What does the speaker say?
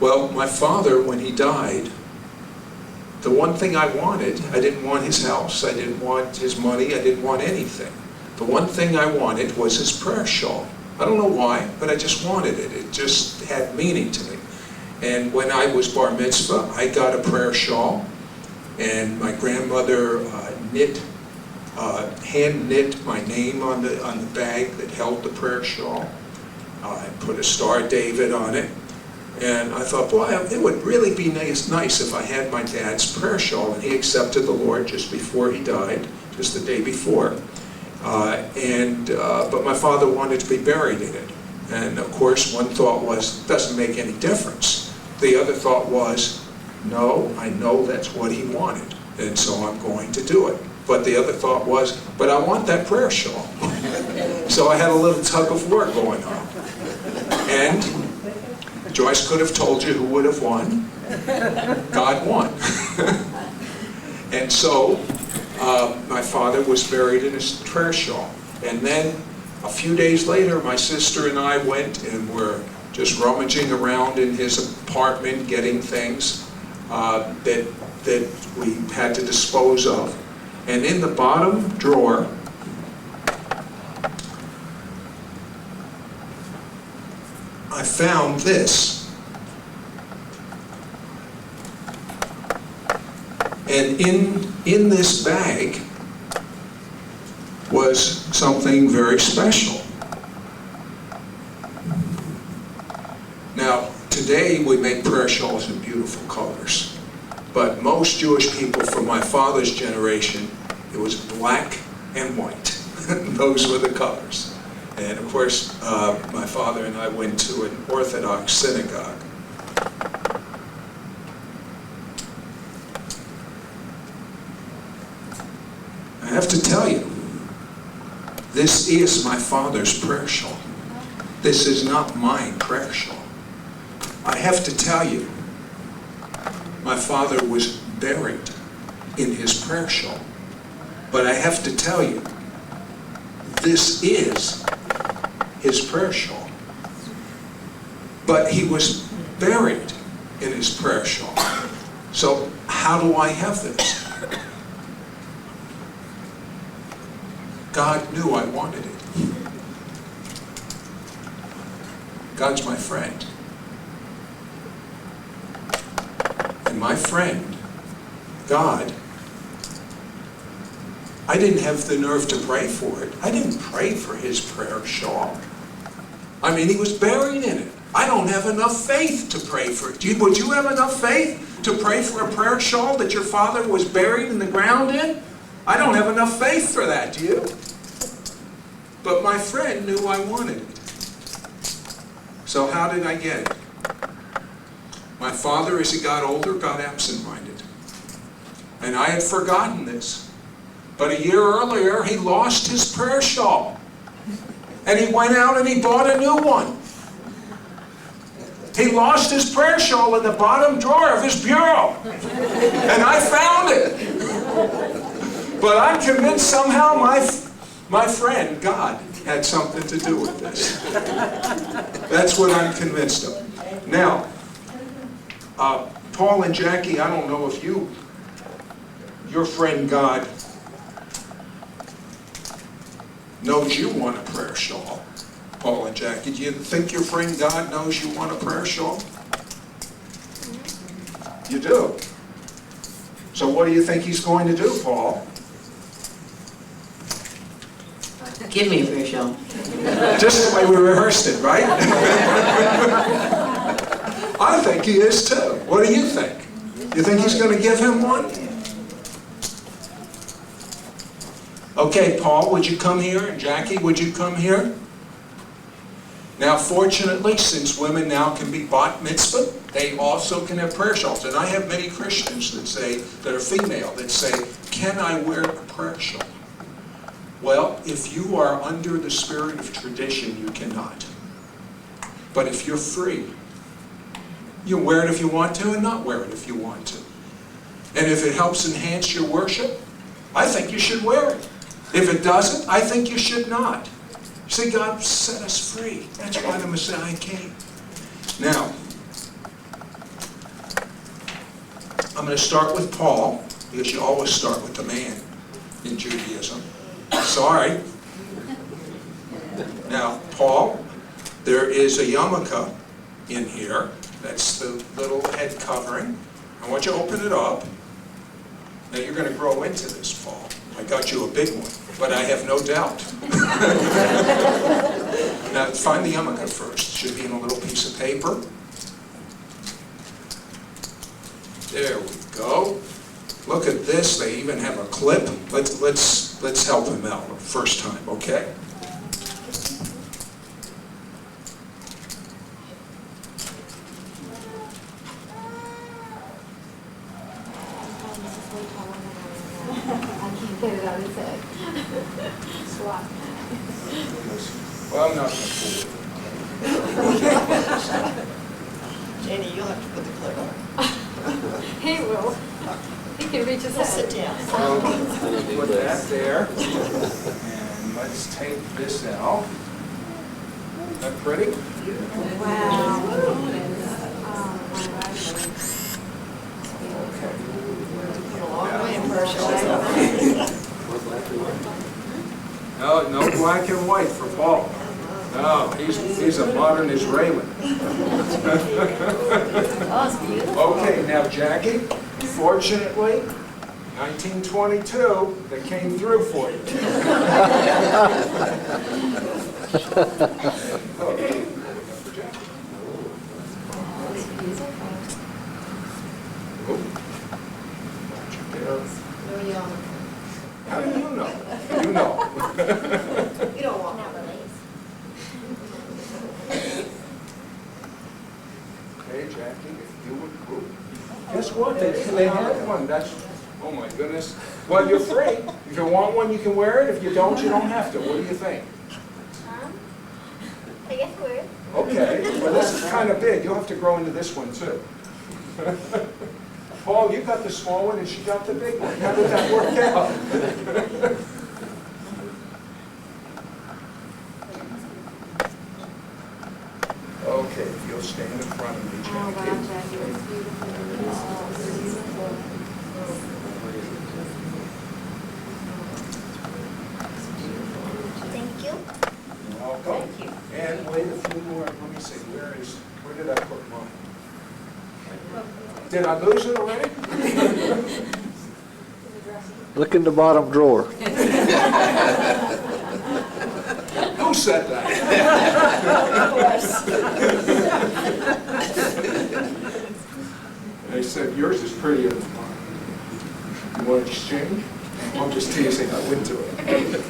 Well, my father, when he died, the one thing I wanted, I didn't want his house, I didn't want his money, I didn't want anything. The one thing I wanted was his prayer shawl. I don't know why, but I just wanted it. It just had meaning to me. And when I was bar mitzvah, I got a prayer shawl, and my grandmother hand knit my name on the bag that held the prayer shawl. I put a Star David on it, and I thought, boy, it would really be nice if I had my dad's prayer shawl. And he accepted the Lord just before he died, just the day before. But my father wanted to be buried in it. And of course, one thought was, it doesn't make any difference. The other thought was, no, I know that's what he wanted, and so I'm going to do it. But the other thought was, but I want that prayer shawl. So I had a little tug of war going on. And Joyce could have told you who would have won. God won. And so my father was buried in his prayer shawl. And then a few days later, my sister and I went and were just rummaging around in his apartment, getting things that we had to dispose of. And in the bottom drawer, I found this. And in this bag was something very special. Now, today we make prayer shawls in beautiful colors. But most Jewish people from my father's generation, it was black and white. Those were the colors. And of course, my father and I went to an Orthodox synagogue. I have to tell you, this is my father's prayer shawl. This is not my prayer shawl. I have to tell you, my father was buried in his prayer shawl. But I have to tell you, this is his prayer shawl. But he was buried in his prayer shawl. So how do I have this? God knew I wanted it. God's my friend. And my friend, God, I didn't have the nerve to pray for it. I didn't pray for his prayer shawl. I mean, he was buried in it. I don't have enough faith to pray for it. Would you have enough faith to pray for a prayer shawl that your father was buried in the ground in? I don't have enough faith for that, do you? But my friend knew I wanted it. So how did I get it? My father, as he got older, got absent-minded. And I had forgotten this. But a year earlier, he lost his prayer shawl. And he went out and he bought a new one. He lost his prayer shawl in the bottom drawer of his bureau. And I found it. But I'm convinced somehow my friend, God, had something to do with this. That's what I'm convinced of. Now, Paul and Jackie, I don't know if your friend God knows you want a prayer shawl. Paul and Jackie, do you think your friend God knows you want a prayer shawl? You do. So what do you think he's going to do, Paul? Give me a prayer shawl. Just the way we rehearsed it, right? I think he is too. What do you think? You think he's going to give him one? Okay, Paul, would you come here? And Jackie, would you come here? Now, fortunately, since women now can be bat mitzvah, they also can have prayer shawls. And I have many Christians that are female, that say, can I wear a prayer shawl? Well, if you are under the spirit of tradition, you cannot. But if you're free, you wear it if you want to and not wear it if you want to. And if it helps enhance your worship, I think you should wear it. If it doesn't, I think you should not. See, God set us free. That's why the Messiah came. Now, I'm going to start with Paul, because you always start with the man in Judaism. Sorry. Now, Paul, there is a yarmulke in here. That's the little head covering. I want you to open it up. Now, you're going to grow into this, Paul. I got you a big one, but I have no doubt. Now, find the yarmulke first. It should be in a little piece of paper. There we go. Look at this. They even have a clip. Let's help him out first time, okay? I can't get it out of his head. Swap. Well, I'm not going to fool with Janie, you'll have to put the clip on. He will. He can reach his head. Sit down. it. Put that there. And let's take this out. Isn't that pretty? Wow. Okay. Come a long way in Persia. No black and white for Paul. No, he's a modern Israeli. Oh, it's beautiful. Okay, now Jackie, fortunately, 1922, they came through for you. Okay. Oh. No yarmulke. How do you know? You know. You don't want that. Okay, Jackie, if you would group. Guess what? They had one. That's, oh my goodness. Well, you're free. If you want one, you can wear it. If you don't, you don't have to. What do you think? I guess we're. Okay, well, this is kind of big. You'll have to grow into this one, too. Paul, you got the small one and she got the big one. How did that work out? Okay, if you'll stand in front of me, Oh, wow, Jackie. Jackie, it's beautiful. Thank you. You're welcome. Thank you. And wait a few more. Let me see. Where did I put mine? Did I lose it already? Look in the bottom drawer. Who said that? They said yours is prettier than mine. You want to exchange? I'm just teasing. I wouldn't do it.